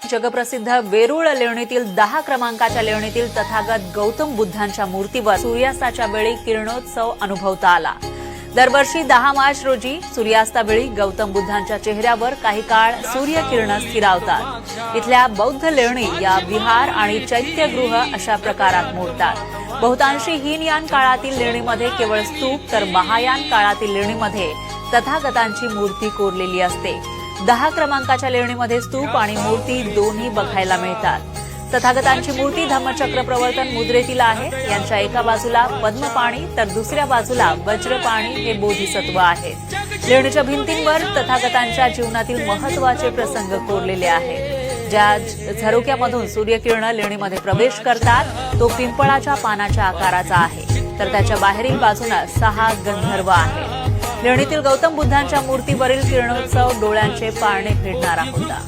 जगप्रसिद्ध वेरूळ लेणीतील 10 क्रमांकाच्या लेणीतील तथागत गौतम बुद्धांच्या मूर्तीवर सूर्यास्ताच्या वेळी किरणोत्सव अनुभवता आला। दरवर्षी 10 मार्च रोजी सूर्यास्तावेळी गौतम बुद्धांच्या चेहऱ्यावर काही काळ सूर्यकिरण स्थिरावतात। इथल्या बौद्ध लेणी या विहार आणि चैत्यगृह अशा प्रकारात मोडतात। बहुतांशी हीनयान काळातील लेणीमध्ये केवळ स्तूप तर महायान काळातील लेणीमध्ये तथागतांची मूर्ती कोरलेली असते। 10 क्रमांकाच्या लेणीमध्ये स्तूप आणि मूर्ती दोन्ही बघायला मिळतात। तथागतांची मूर्ती धम्मचक्र प्रवर्तन मुद्रेतील आहे। यांच्या एका बाजूला पद्मपाणी तर दुसऱ्या बाजूला वज्रपाणी हे बोधिसत्व आहेत। लेणीच्या भिंतींवर तथागतांच्या जीवनातील महत्त्वाचे प्रसंग कोरलेले आहेत। ज्या झरोक्यामधून सूर्यकिरण लेणीमध्ये प्रवेश करतात तो पिंपळाच्या पानाच्या आकाराचा आहे, तर त्याच्या बाहेरील बाजूला 6 गंधर्व आहेत। लेणीतील गौतम बुद्धांच्या मूर्तीवरील किरणोत्सव डोळ्यांचे पारणे फेडणारा होता।